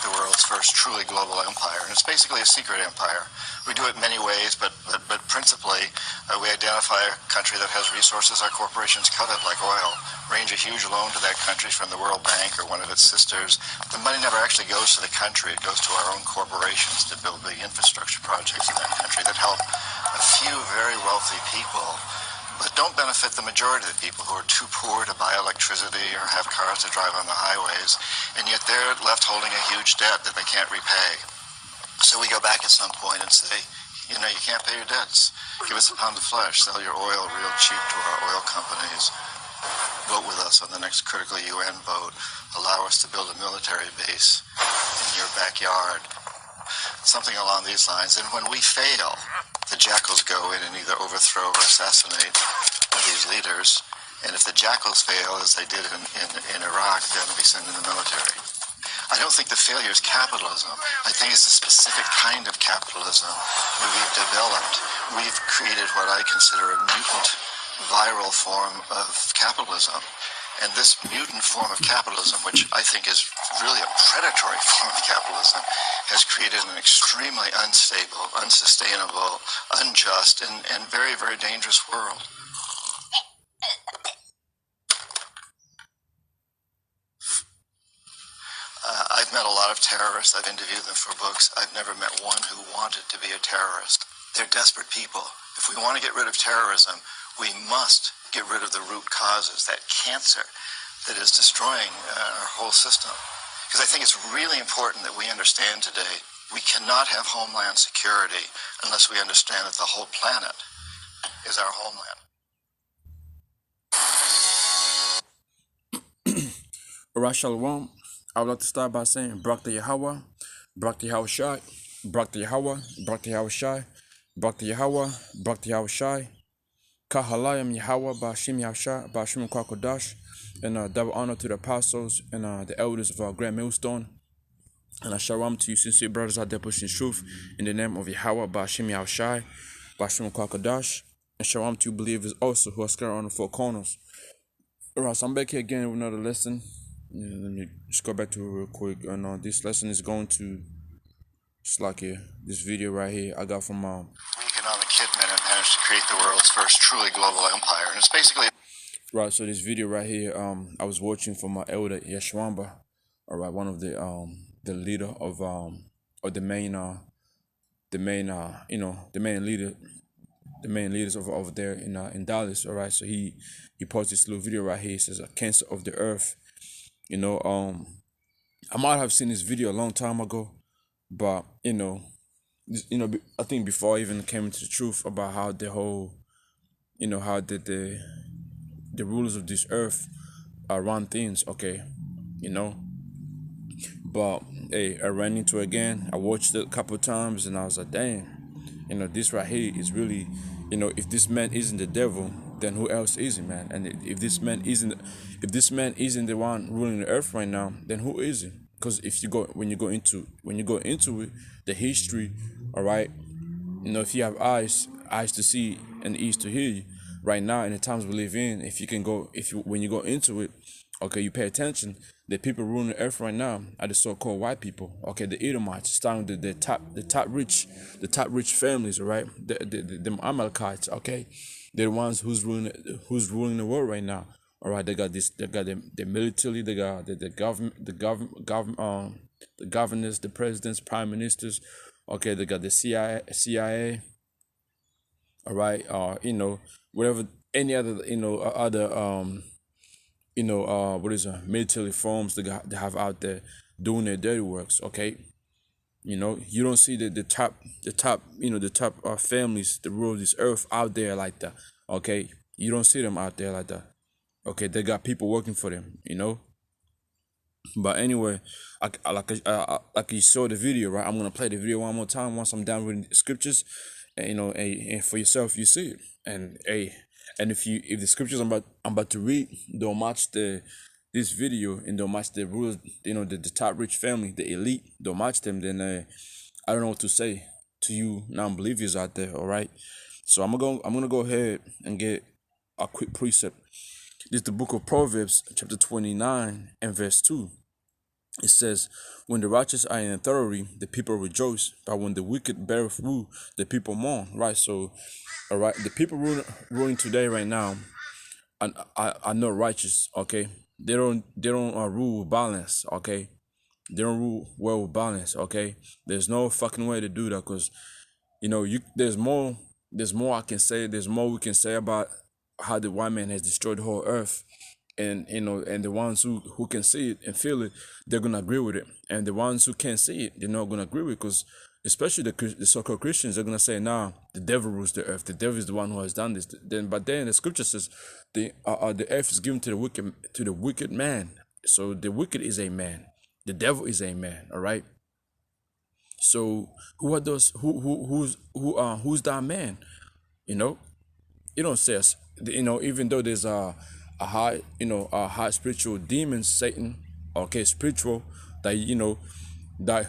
create the world's first truly global empire. And it's basically a secret empire. We do it many ways, but principally, we identify a country that has resources our corporations covet, like oil, arrange a huge loan to that country from the World Bank or one of its sisters. The money never actually goes to the country. It goes to our own corporations to build big infrastructure projects in that country that help a few very wealthy people, but don't benefit the majority of the people who are too poor to buy electricity or have cars to drive on the highways, and yet they're left holding a huge debt that they can't repay. So we go back at some point and say, you know, you can't pay your debts. Give us a pound of flesh. Sell your oil real cheap to our oil companies. Vote with us on the next critical UN vote. Allow us to build a military base in your backyard. Something along these lines. And when we fail, the jackals go in and either overthrow or assassinate these leaders. And if the jackals fail, as they did in Iraq, then we send in the military. I don't think the failure is capitalism. I think it's a specific kind of capitalism where we've developed. We've created what I consider a mutant viral form of capitalism. And this mutant form of capitalism, which I think is really a predatory form of capitalism, has created an extremely unstable, unsustainable, unjust, and very, very dangerous world. I've met a lot of terrorists. I've interviewed them for books. I've never met one who wanted to be a terrorist. They're desperate people. If we want to get rid of terrorism, we must get rid of the root causes, that cancer that is destroying our whole system. Because I think it's really important that we understand today, we cannot have homeland security unless we understand that the whole planet is our homeland. Alright, Shalom. I would like to start by saying Barak to Yahweh, Barak to Yahweh Shai, Barak to Yahweh, Barak to Yahweh Shai, Barak to Yahweh, Barak to Yahweh Shai, Kahalayim Yahweh, Bashim Yahshai, Bashim Kwakodash, and double honor to the apostles and the elders of Grand Millstone. And shalom to you, sincere brothers out there pushing truth in the name of Yahweh, Bashim Yahshai, Bashim Kwakodash, and shalom to you believers also who are scattered on the four corners. Alright, so I'm back here again with another lesson. Let me just go back to it real quick. And this lesson is going to just like this video right here I got from economic hitmen have managed to create the world's first truly global empire, and it's basically right. So this video right here, I was watching from my elder Yeshwamba, alright, one of the leader of the main leaders over there in Dallas. Alright, so he posted this little video right here. He says a cancer of the earth. You know, I might have seen this video a long time ago, but I think before I even came into the truth about how the whole, how the rulers of this earth run things, okay, but hey, I ran into it again. I watched it a couple of times and I was like, damn, this right here is really, if this man isn't the devil, then who else is it, man? And if this man isn't the one ruling the earth right now, then who is it? Because when you go into it, the history, all right, if you have eyes to see and ears to hear, right now in the times we live in, when you go into it, okay, you pay attention. The people ruling the earth right now are the so-called white people. Okay, the Edomites, starting with the top rich families, all right, the Amalekites. Okay, they're the ones who's ruling the world right now. All right, they got the military, they got the governors, the presidents, prime ministers. Okay, they got the CIA. All right, whatever, any other, military forms they have out there doing their dirty works. Okay, you don't see the top families that rule this earth out there like that. Okay, you don't see them out there like that. Okay, they got people working for them. But anyway, like you saw the video, right? I'm gonna play the video one more time once I'm done with the scriptures, and and for yourself you see it. And if the scriptures I'm about to read don't match this video and don't match the rules, the top rich family, the elite, don't match them, then I don't know what to say to you non-believers out there. All right, so I'm gonna go ahead and get a quick precept. This is the book of Proverbs, chapter 29 and verse 2. It says, when the righteous are in authority, the people rejoice, but when the wicked beareth rule, the people mourn. Right. So, all right, the people ruling today right now are not righteous. Okay, they don't rule with balance. Okay, they don't rule well with balance. Okay, there's no fucking way to do that, because there's more I can say. There's more we can say about how the white man has destroyed the whole earth, and the ones who can see it and feel it, they're gonna agree with it, and the ones who can't see it, they're not gonna agree with it, because especially the so-called Christians, they're gonna say, nah, the devil rules the earth, the devil is the one who has done this. But then the scripture says the earth is given to the wicked man. So the wicked is a man, the devil is a man. All right. So who are those? Who's that man? You know, you don't say us. Even though there's a high spiritual demon, Satan, okay, spiritual, that that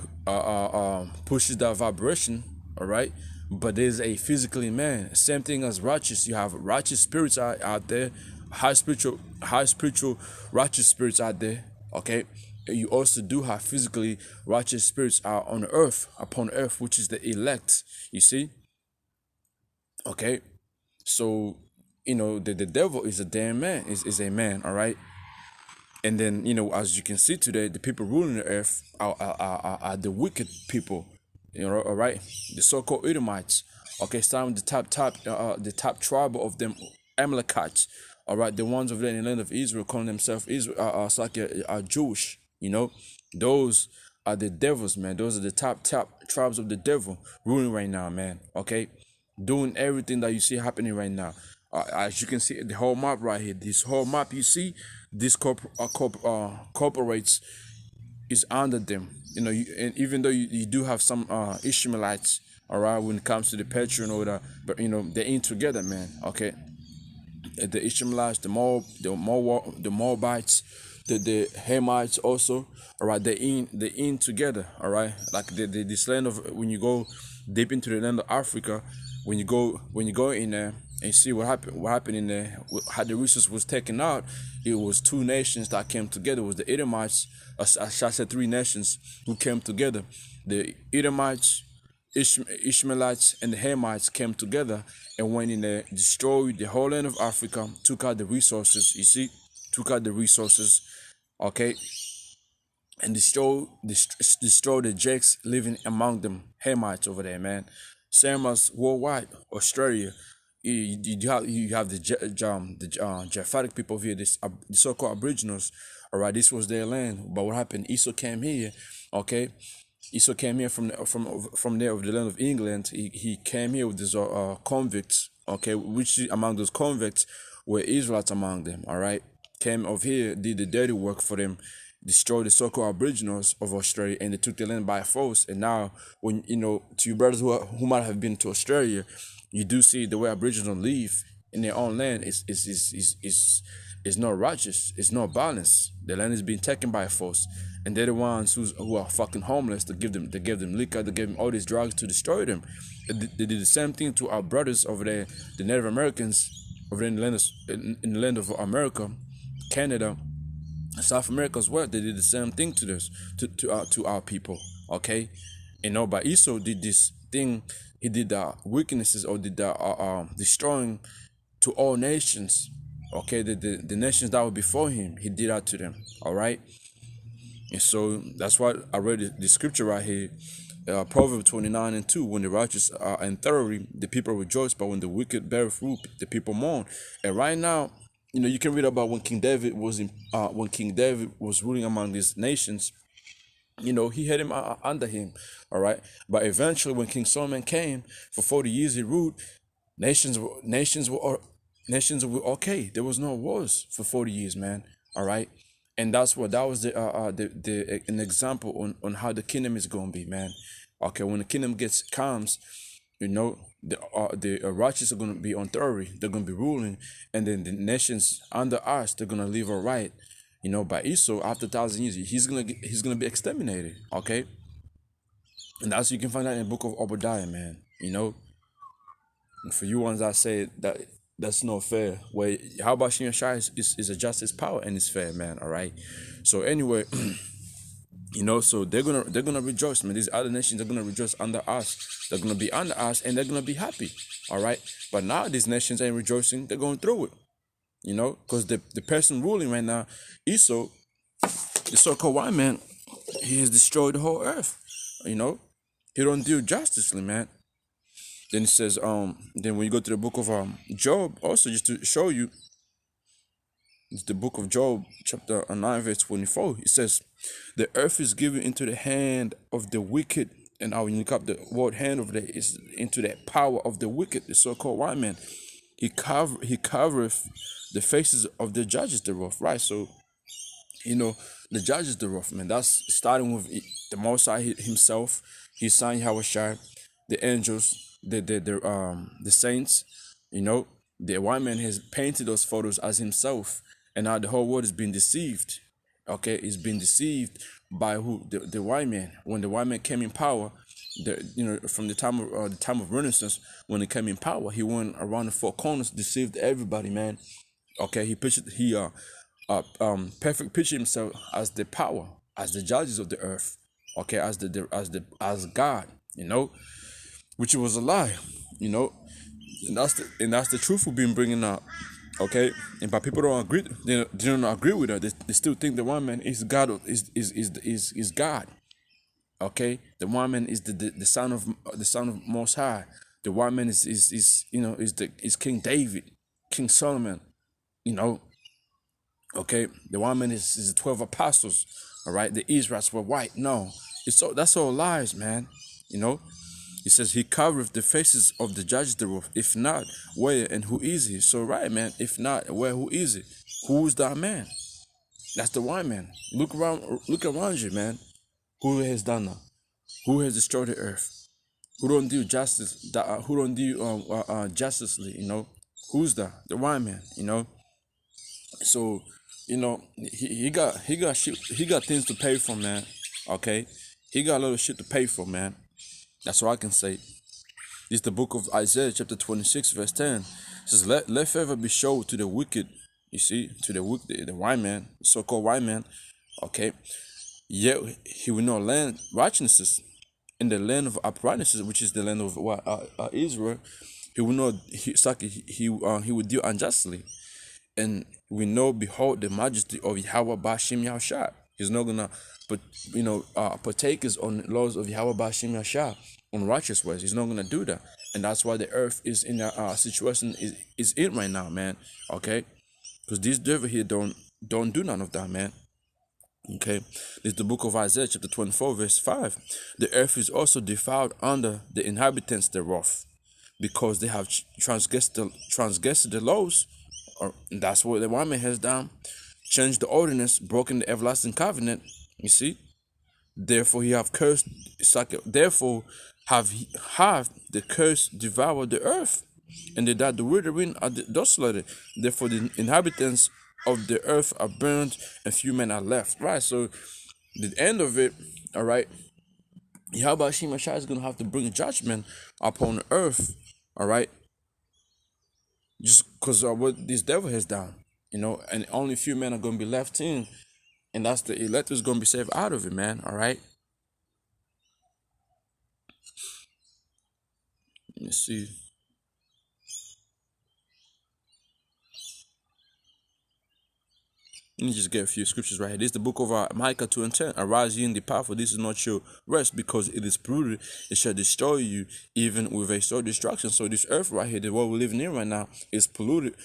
pushes that vibration. All right. But there's a physically man. Same thing as righteous. You have righteous spirits out there, high spiritual righteous spirits out there. Okay. You also do have physically righteous spirits out on earth, upon earth, which is the elect. You see. Okay. So, the devil is a damn man, is a man. All right. And then, as you can see today, the people ruling the earth are the wicked people. All right, the so-called Edomites. Okay, starting with the top tribe of them, Amalekites. All right, the ones over there in the land of Israel, calling themselves Israel, it's like are Jewish. Those are the devils, man. Those are the top tribes of the devil ruling right now, man. Okay, doing everything that you see happening right now. As you can see, the whole map right here, this whole map you see, this corporates is under them. And even though you do have some Ishmaelites, all right, when it comes to the Petra and all that, but they're in together, man. Okay, the Ishmaelites, the Moabites, the Hamites also. All right, they're in together. All right, like this land of, when you go deep into the land of Africa, when you go in there and see what happened in there, how the resource was taken out, it was two nations that came together. It was the Edomites, I said three nations who came together. The Edomites, Ishmaelites, and the Hamites came together and went in there, destroyed the whole land of Africa, took out the resources. You see, took out the resources, okay, and destroy the Jakes living among them, Hamites over there, man. Same as worldwide, Australia. You have the Japhetic people here, the so-called Aboriginals. All right, this was their land. But what happened? Esau came here, okay. Esau came here from there, of the land of England. He came here with these convicts, okay, which among those convicts were Israelites among them. All right, came over here, did the dirty work for them, destroyed the so-called Aboriginals of Australia, and they took the land by force. And now, when to you brothers who might have been to Australia, you do see the way Aboriginals live in their own land is not righteous. It's not balanced. The land is being taken by force, and they're the ones who are fucking homeless. They give them liquor. They give them all these drugs to destroy them. They did the same thing to our brothers over there, the Native Americans over there in the land of America, Canada, South America as well. They did the same thing to this, to our people. Okay, but Esau did this thing. He did the weaknesses, or did the destroying to all nations. Okay, the nations that were before him, he did that to them. All right, and so that's why I read the scripture right here, Proverbs 29:2. When the righteous are in thoroughly, the people rejoice, but when the wicked bear fruit, the people mourn. And right now, you can read about when King David was ruling among these nations. He had him under him. All right, but eventually, when King Solomon came, for 40 years he ruled. Nations were okay. There was no wars for 40 years, man. All right, and that was an example on how the kingdom is gonna be, man. Okay, when the kingdom comes, the righteous are gonna be on authority. They're gonna be ruling, and then the nations under us, they're gonna live all right. By Esau, after 1,000 years, he's gonna be exterminated. Okay, and that's, you can find that in the book of Obadiah, man. And for you ones that say that's not fair, well, how about Shin Shai is a justice power and it's fair, man. All right. So anyway, So they're gonna rejoice, man. These other nations are gonna rejoice under us. They're gonna be under us, and they're gonna be happy. All right. But now these nations ain't rejoicing. They're going through it. Because the person ruling right now, Esau, the so-called white man, he has destroyed the whole earth. You know, he don't deal justly, man. Then it says, then when you go to the book of Job, also just to show you, it's the book of Job, chapter 9, verse 24. It says, the earth is given into the hand of the wicked. And now when you look up the word hand over there, it's into that power of the wicked, the so-called white man. He covereth the faces of the judges thereof, right? So, the judges thereof, man. That's starting with the Most High himself, his son Yahushua, the angels, the saints. The white man has painted those photos as himself, and now the whole world is being deceived. Okay, it's been deceived by who? The white man. When the white man came in power, from the time of Renaissance, when he came in power, he went around the four corners, deceived everybody, man. Okay, perfect picture himself as the power, as the judges of the earth. Okay, as God, which was a lie, and that's the truth we've been bringing up. Okay, and but people don't agree. They don't agree with her. They still think the one man is God. Is God. Okay, the one man is the son of Most High. The one man is King David, King Solomon. You know, okay, the one man is the 12 apostles. All right, the Israelites were white. No, that's all lies, man. He says he covereth the faces of the judges thereof. If not, where and who is he? So right, man. If not, where, who is it? Who is that man? That's the white man. Look around you, man. Who has done that? Who has destroyed the earth? Who don't do justice? Who don't do justly? Who's that? The white man. So he got shit. He got things to pay for, man. Okay, he got a lot of shit to pay for, man. That's what I can say. This is the book of Isaiah, chapter 26, verse 10. It says, let favor be showed to the wicked. You see, to the wicked, the white man, so-called white man. Okay. Yet he will not land righteousness in the land of uprightness, which is the land of Israel. He will not. He will deal unjustly, and we know, behold, the majesty of Yahweh Bashim Yahushua. He's not gonna partakers on the laws of Yahweh Bashim Yahushua on righteous ways. He's not gonna do that, and that's why the earth is in a situation is in right now, man. Okay, because this devil here don't do none of that, man. Okay, this is the book of Isaiah, chapter 24, verse 5. The earth is also defiled under the inhabitants thereof, because they have transgressed the laws. Or that's what the woman has done. Changed the ordinance, broken the everlasting covenant. You see? Therefore he have cursed. Therefore have the curse devoured the earth, and they that the withering are desolated. Therefore the inhabitants of the earth are burned, and few men are left. Right. So the end of it, all right. Yahweh Shema Shai is gonna have to bring judgment upon the earth. All right. Just because of what this devil has done, and only few men are gonna be left in, and that's the elect is gonna be saved out of it, man. All right. Let me see. Let me just get a few scriptures right here. This is the book of Micah 2 and 10. Arise ye in the path, for this is not your rest, because it is polluted. It shall destroy you, even with a sore destruction. So this earth right here, the world we're living in right now, is polluted,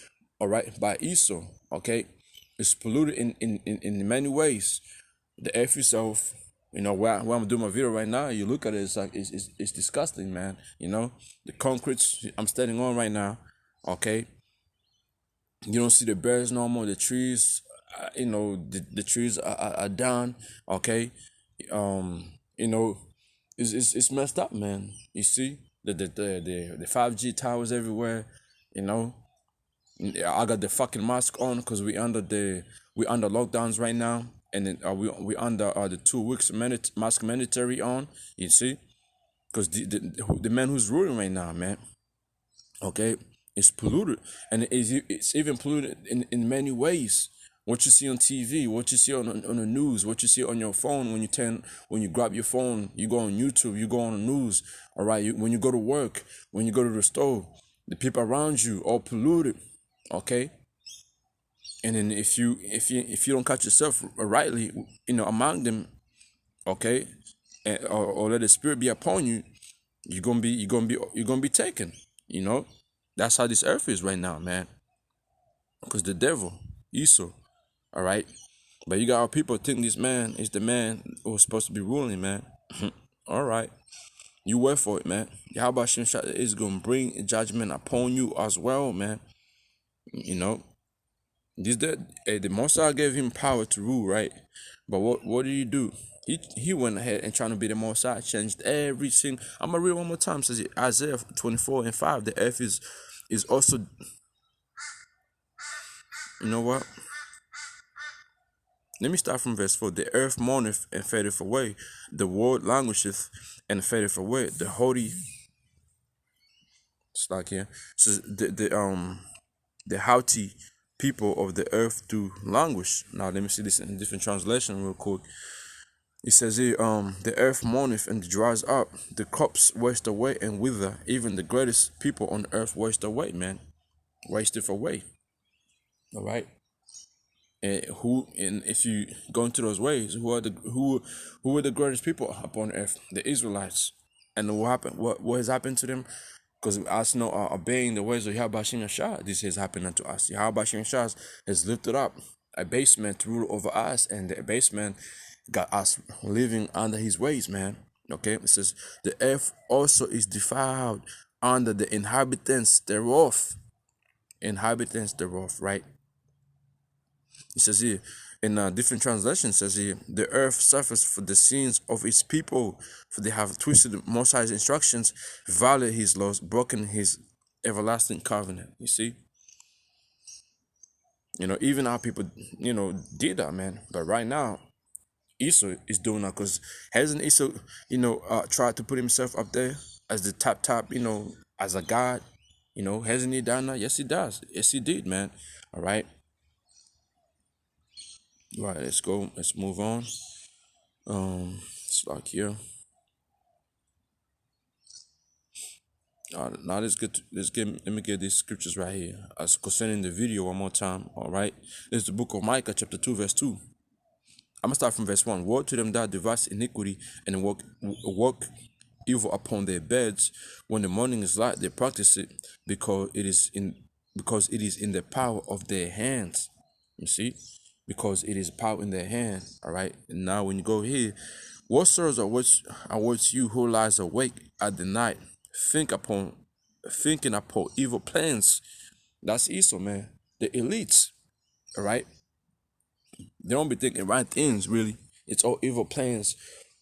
all right, by Esau. Okay, it's polluted in many ways. The earth itself, where I'm doing my video right now, you look at it, it's like it's disgusting, man. The concrete I'm standing on right now. Okay, you don't see the birds no more. The trees, the trees are down. Okay, it's messed up, man. You see the 5G towers everywhere. I got the fucking mask on because we under lockdowns right now, and then we under the 2 weeks mask mandatory on. You see, because the man who's ruling right now, man. Okay, it's polluted, and it's even polluted in many ways. What you see on TV, what you see on the news, what you see on your phone when you grab your phone, you go on YouTube, you go on the news, all right? When you go to work, when you go to the store, the people around you all polluted, okay? And then if you don't catch yourself rightly, among them, okay, or let the spirit be upon you, you're gonna be taken. You know, that's how this earth is right now, man. Because the devil, Esau, all right. But you got our people think this man is the man who's supposed to be ruling, man. All right, you wait for it, man. Yahweh Shemshah is gonna bring judgment upon you as well, man. You know, the Mosai gave him power to rule, right? But what did he do? He went ahead and trying to be the Mosai, changed everything. I'm gonna read one more time. It says Isaiah 24:5. The earth is also, you know what? Let me start from verse 4. The earth mourneth and fadeth away. The world languisheth and fadeth away. The holy, it's like here. Says the haughty people of the earth do languish. Now let me see this in a different translation real quick. It says here, the earth mourneth and dries up, the crops waste away and wither, even the greatest people on earth waste away, man. Wasteth away. All right. And if you go into those ways, who are the greatest people upon earth? The Israelites. And what happened? What has happened to them? Because us know are obeying the ways of Yahweh Shem Shah. This has happened unto us. Yahweh Shem Shah has lifted up a basement to rule over us, and the basement got us living under his ways, man. Okay, it says the earth also is defiled under the inhabitants thereof. Inhabitants thereof, right? It says here, in a different translation, says here, the earth suffers for the sins of its people, for they have twisted Moses' instructions, violated his laws, broken his everlasting covenant. You see? Even our people, did that, man. But right now, Esau is doing that because hasn't Esau, tried to put himself up there as the top, as a god? Hasn't he done that? Yes, he does. Yes, he did, man. All right. Right, let's go. Let's move on. It's like here. Now let me get these scriptures right here. As concerning the video one more time. All right. This is the book of Micah, chapter 2, verse 2. I'm gonna start from verse 1. Woe to them that devise iniquity and work evil upon their beds. When the morning is light, they practice it because it is in the power of their hands. You see? Because it is power in their hand. All right. And now when you go here, what sorrows awaits you who lies awake at the night, thinking upon evil plans? That's Esau, man. The elites. All right. They don't be thinking right things, really. It's all evil plans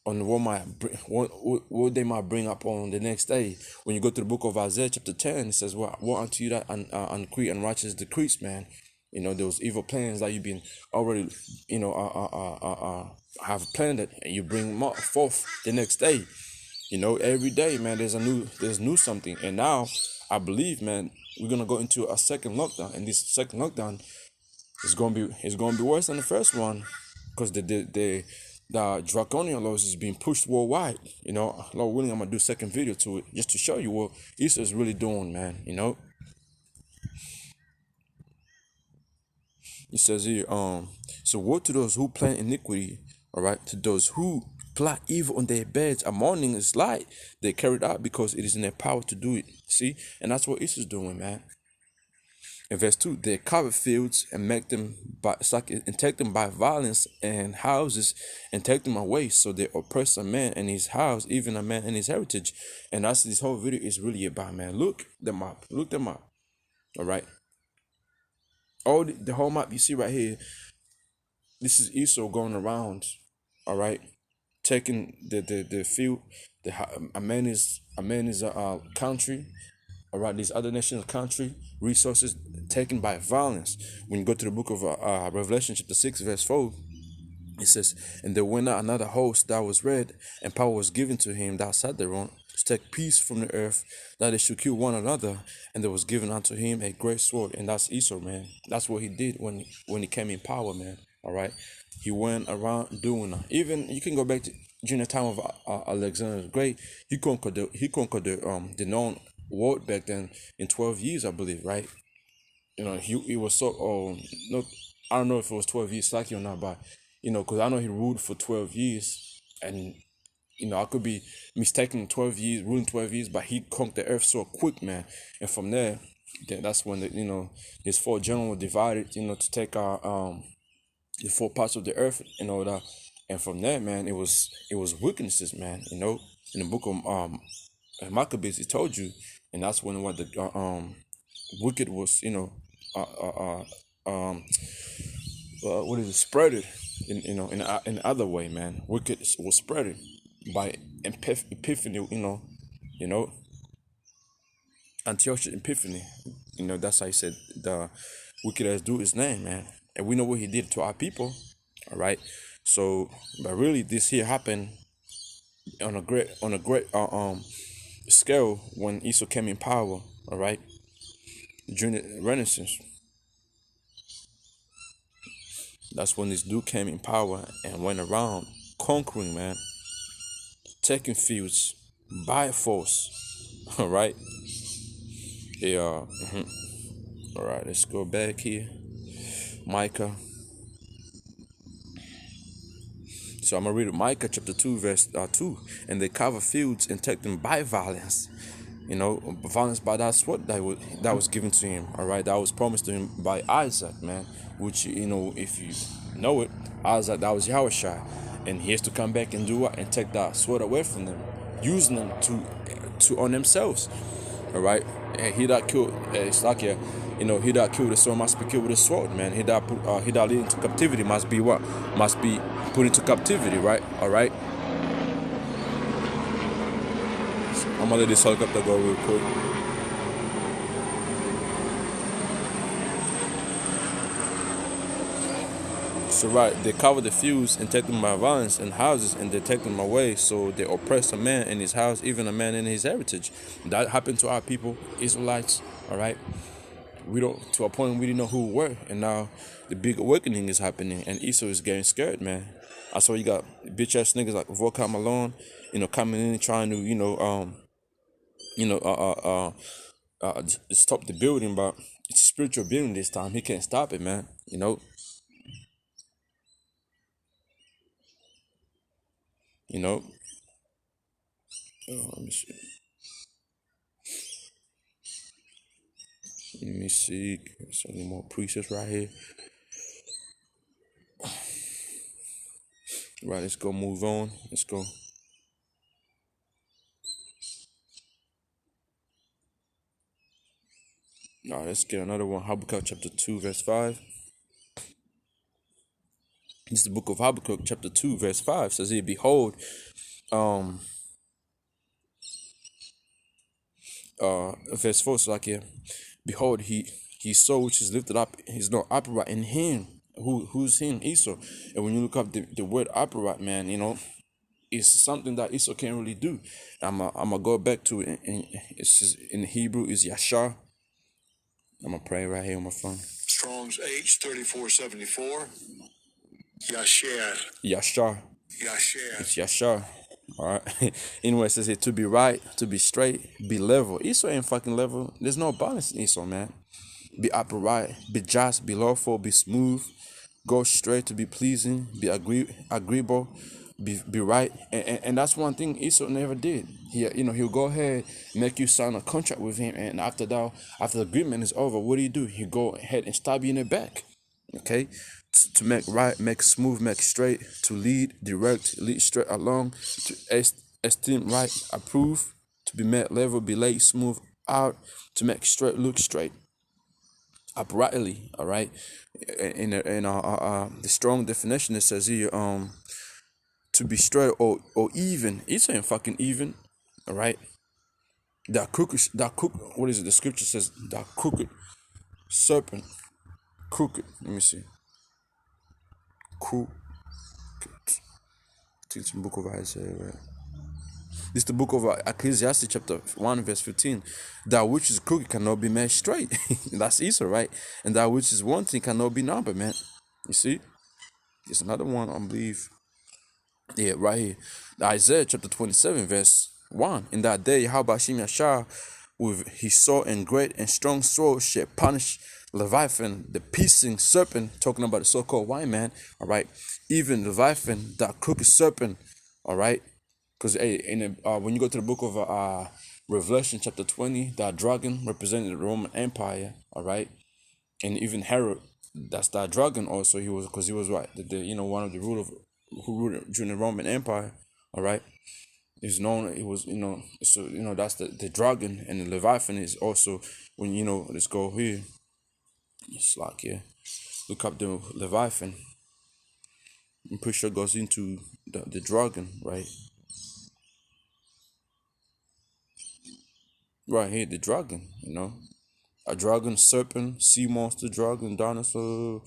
on what they might bring up on the next day. When you go to the book of Isaiah chapter 10, it says, "What unto you that uncreate and righteous decrease, man." Those evil plans that you've been already, have planned it, and you bring forth the next day. Every day, man, there's new something. And now, I believe, man, we're gonna go into a second lockdown, and this second lockdown is gonna be worse than the first one, because the draconian laws is being pushed worldwide. Lord willing, I'm gonna do a second video to it just to show you what Esau is really doing, man. It says here, so woe to those who plan iniquity, all right, to those who plot evil on their beds. A morning is light, they carry it out because it is in their power to do it. See, and that's what Esau's doing, man. In verse 2, they cover fields and take them by violence, and houses and take them away. So they oppress a man and his house, even a man and his heritage. And that's this whole video is really about, man. Look them up. All right. All the whole map you see right here, this is Esau going around, all right, taking the field. A man is a country, all right. These other nations, country resources taken by violence. When you go to the book of Revelation, chapter 6, verse 4, it says, "And there went out another host that was red, and power was given to him that sat thereon. to take peace from the earth, that they should kill one another, and there was given unto him a great sword, and that's Esau, man. That's what he did when he came in power, man. All right, he went around doing that. Even you can go back to during the time of Alexander the Great. He conquered the known world back then in 12 years, I believe, right? He was so no, I don't know if it was 12 years lucky or not, but because I know he ruled for 12 years, and I could be mistaken 12 years, ruling 12 years, but he conquered the earth so quick, man. And from there, that's when his four generals divided, to take the four parts of the earth and all that. And from there, man, it was wickednesses, man. In the book of Maccabees, it told you, and that's when what the wicked was, what is it, spread it in other way, man. Wicked was spread it by Epiphany, you know, Antiochus Epiphany. That's how he said the wicked as do his name, man. And we know what he did to our people, all right. So, but really, this here happened on a great scale when Esau came in power, all right, during the Renaissance. That's when this dude came in power and went around conquering, man, taking fields by force. All right. Yeah. All right. Let's go back here. Micah. So I'm gonna read Micah chapter 2, verse 2. And they cover fields and take them by violence. Violence by that sword that was given to him. All right, that was promised to him by Isaac, man. Which if you know it, Isaac, that was Yahushua, and he has to come back and do what and take that sword away from them, using them to on themselves. All right, and he that killed, it's like he that killed the sword must be killed with a sword, man. He that lead into captivity must be what? Must be put into captivity, right? All right. I'm gonna let this helicopter go real quick. So right, they cover the fields and take them by violence and houses, and they take them away. So they oppress a man in his house, even a man in his heritage. That happened to our people, Israelites. All right, we don't, to a point we didn't know who we were, and now the big awakening is happening, and Esau is getting scared, man. I saw you got bitch ass niggas like Volkan Malone, coming in and trying to, stop the building, but it's a spiritual building this time. He can't stop it, man. You know. Let me see. Let me see. Some more presets right here. Right, let's go move on. Let's go. All right, let's get another one. Habakkuk chapter 2, verse 5. This is the book of Habakkuk chapter 2, verse 5. Says here, behold, verse 4 is like here, behold, he soul which is lifted up is not upright in him. Who's him? Esau. And when you look up the word upright, man, it's something that Esau can't really do. I'm gonna go back to it. It's in Hebrew is Yashar. I'm gonna pray right here on my phone. Strong's H3474. Yasher. Yashar. Yasher. It's Yashar. All right. Anyway, it says here to be right, to be straight, be level. Esau ain't fucking level. There's no balance in Esau, man. Be upright, be just, be lawful, be smooth, go straight, to be pleasing, be agreeable, be right. And that's one thing Esau never did. He'll go ahead, make you sign a contract with him, and after the agreement is over, what do? He'll go ahead and stab you in the back. Okay? To make right, make smooth, make straight, to lead, direct, lead straight along, to esteem right, approve, to be made level, be laid smooth out, to make straight, look straight, uprightly. All right. In the strong definition, it says here, to be straight or even. It's ain't fucking even. All right. What is it? The scripture says that crooked serpent. Crooked. Let me see. Crooked. Teach the book of Isaiah, right? This is the book of Ecclesiastes chapter 1 verse 15. That which is crooked cannot be made straight. That's Esau, right? And that which is wanting cannot be numbered, man. You see? There's another one, I believe. Yeah, right here. Isaiah chapter 27 verse 1. In that day, Yahweh Shah with his sword and great and strong sword shall punish Leviathan, the piercing serpent, talking about the so-called white man, all right? Even Leviathan, that crooked serpent, all right? Because when you go to the book of Revelation chapter 20, that dragon represented the Roman Empire, all right? And even Herod, that's that dragon also, he was, because he was right, one of the rulers who ruled during the Roman Empire, all right? Is known, it was, so, that's the dragon, and the Leviathan is also, when, let's go here, it's like, yeah, look up the Leviathan. I'm pretty sure it goes into the dragon, right? Right here, the dragon, a dragon, serpent, sea monster, dragon, dinosaur,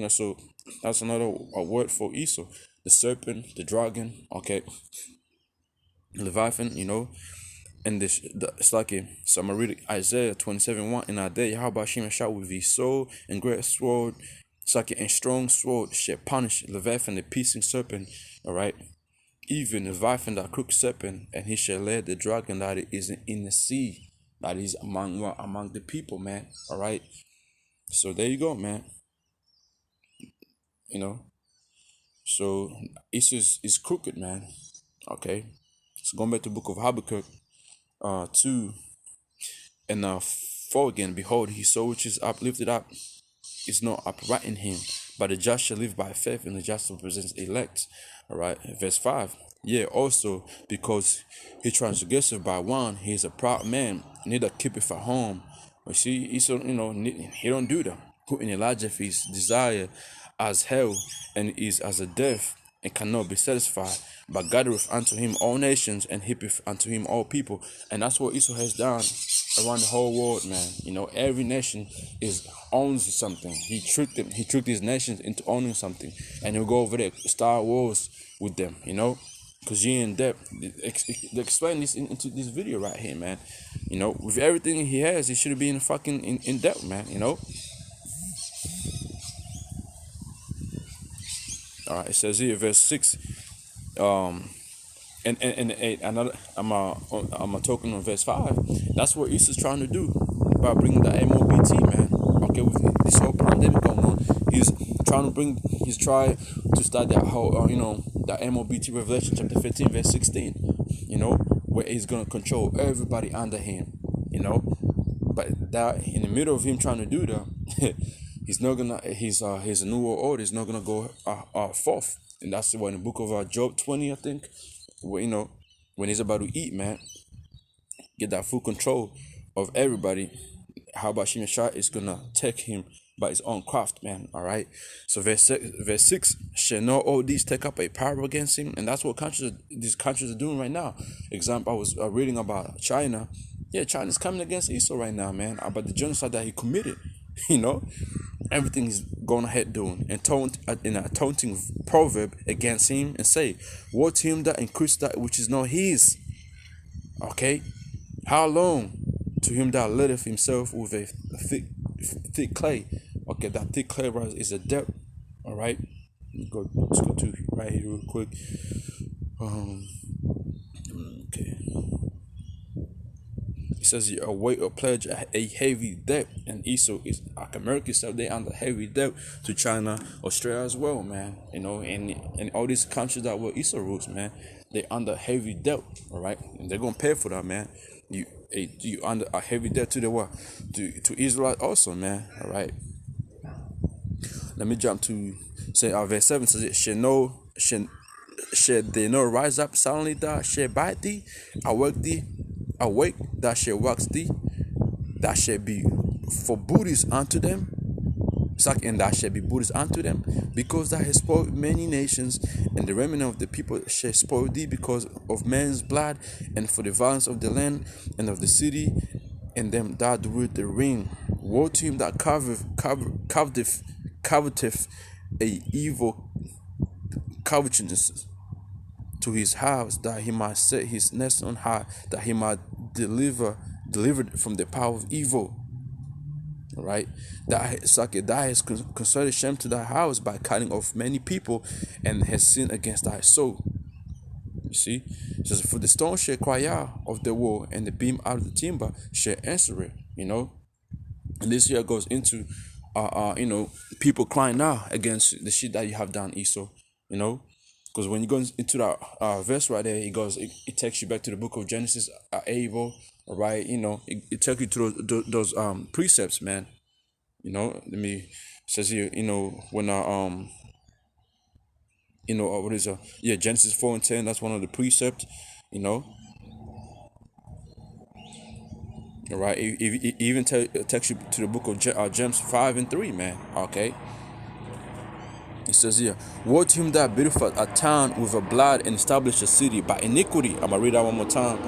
so that's another word for Esau. The serpent, the dragon, okay, Leviathan, and it's like a, so I'm gonna read Isaiah 27:1. In our day, how about Shema shot with his sword and great sword, it's like a strong sword shall punish Leviathan, the piercing serpent, all right? Even Leviathan, that crooked serpent, and he shall lay the dragon that is in the sea, that is among the people, man, all right? So there you go, man. So Esau is crooked, man. Okay. So going back to the book of Habakkuk, 2 and 4 again. Behold, his soul which is uplifted up is not upright in him, but the just shall live by faith, and the just represents elect. All right. Verse 5. Yeah, also because he transgresseth by one, he is a proud man, neither keepeth at home. You see, Esau, he don't do that. Who in Elijah his desire as hell, and is as a death, and cannot be satisfied, but gathereth unto him all nations, and heapeth unto him all people. And that's what Esau has done around the whole world, man. Every nation owns something. He tricked them. He tricked these nations into owning something, and he'll go over there, start wars with them. Because you're in debt. They explain this into this video right here, man. With everything he has, he should be in debt, man. All right, it says here, verse 6, and 8. Another, I'm talking on verse 5. That's what Esau's trying to do by bringing the MOBT, man. Okay, with this whole pandemic going on, he's trying to start that whole, that MOBT Revelation chapter 15, verse 16. Where he's gonna control everybody under him. But that in the middle of him trying to do that. He's not gonna. His new world order is not gonna go forth, and that's what in the book of Job 20, I think, where when he's about to eat, man, get that full control of everybody. How about Shimashah is gonna take him by his own craft, man. All right. So verse 6, shall not all these take up a power against him, and that's what these countries are doing right now. Example, I was reading about China. Yeah, China's coming against Esau right now, man, about the genocide that he committed. Everything is going ahead doing, and in a taunting proverb against him, and say, woe to him that increased that which is not his. Okay, how long to him that letteth himself with a thick clay. Okay, that thick clay is a depth. All right, let's go to right here real quick. Okay. It says you await or pledge a heavy debt, and Esau is like America, so they under heavy debt to China, Australia as well, man. And all these countries that were Esau rules, man, they under heavy debt, all right, and they're gonna pay for that, man. You under a heavy debt to the what? To Israel also, man. All right. Let me jump to say verse 7 says it shall they not rise up suddenly that shall bite thee, awake that shall wax thee, that shall be for booties unto them, and that shall be booties unto them, because thou hast spoiled many nations, and the remnant of the people shall spoil thee because of men's blood, and for the violence of the land and of the city, and them that do with the ring. Woe to him that coveteth a evil covetousness, to his house, that he might set his nest on high, that he might delivered from the power of evil. All right, that has concerted shame to thy house by cutting off many people, and has sinned against thy soul. You see, it says, for the stone shall cry out of the wall, and the beam out of the timber shall answer it. And this here goes into, people crying out against the shit that you have done, Esau. Because when you go into that verse right there, it takes you back to the book of Genesis, Abel, all right. It takes you through those precepts, man. Let me, it says here, when what is Genesis 4:10. That's one of the precepts. All right. It even takes you to the book of James 5:3, man. Okay. It says here, woe to him that beautified a town with a blood and established a city by iniquity. I'm gonna read that one more time.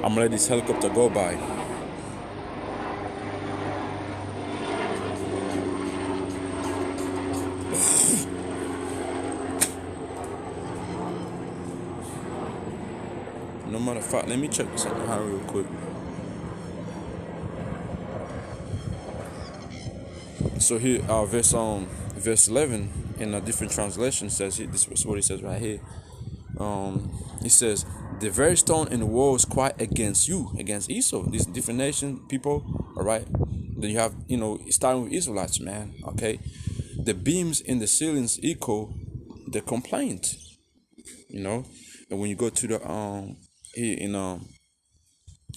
I'm gonna let this helicopter go by. No matter fact, let me check this out real quick. So here, verse 11 in a different translation says, this is what it says right here. It says, the very stone in the walls cry against you, against Esau, these different nation people. All right, then you have, starting with Israelites, man. Okay, the beams in the ceilings echo the complaint. And when you go to the here in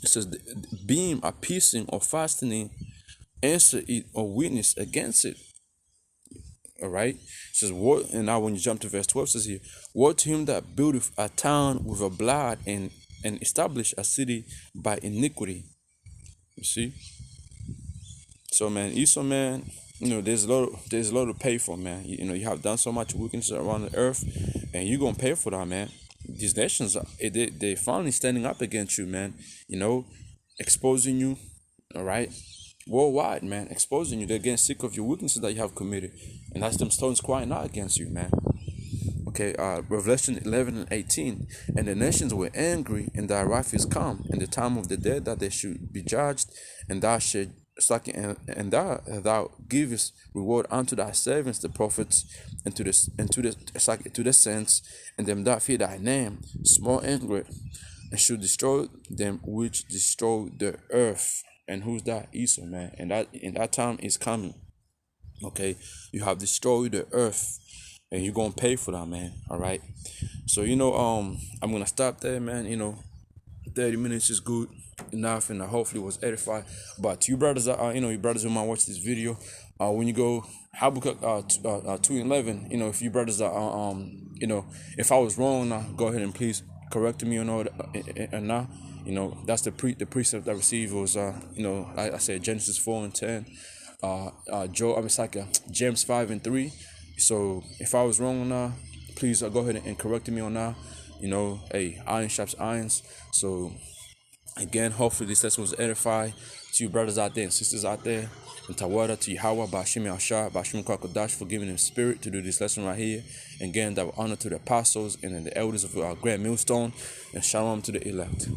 it says, the beam are piercing or fastening, answer it or witness against it. All right. It says, what? And now when you jump to verse 12, it says here, woe to him that buildeth a town with a blood and establish a city by iniquity. You see? So, man, Esau, man, there's a lot to pay for, man. You have done so much wickedness around the earth, and you're gonna pay for that, man. These nations, they finally standing up against you, man. Exposing you, all right, worldwide, man, exposing you. They're getting sick of your weaknesses that you have committed, and that's them stones crying out against you, man. Okay, Revelation 11:18, and the nations were angry, and thy wrath is come, and the time of the dead that they should be judged, and thou shalt and thou givest reward unto thy servants the prophets, and to the saints, and them that fear thy name, small and great, and should destroy them which destroy the earth. And who's that? Esau, man. And that time is coming. Okay, you have destroyed the earth, and you're gonna pay for that, man. All right. So I'm gonna stop there, man. 30 minutes is good enough, and hopefully was edified. But you brothers, you brothers who might watch this video, when you go Habakkuk 2:11, if you brothers are, if I was wrong, go ahead and please correct me on all and now. That's the precept I received was, like I said, Genesis 4:10, James 5:3. So if I was wrong on that, please go ahead and correct me on that. Hey, iron sharps irons. So again, hopefully this lesson was edified to you brothers out there and sisters out there. And Tawada to Yahweh, Bashim Yashar, Bashim Kwakadash for giving him spirit to do this lesson right here. And again, that will honor to the apostles and the elders of our Grand Millstone. And shalom to the elect.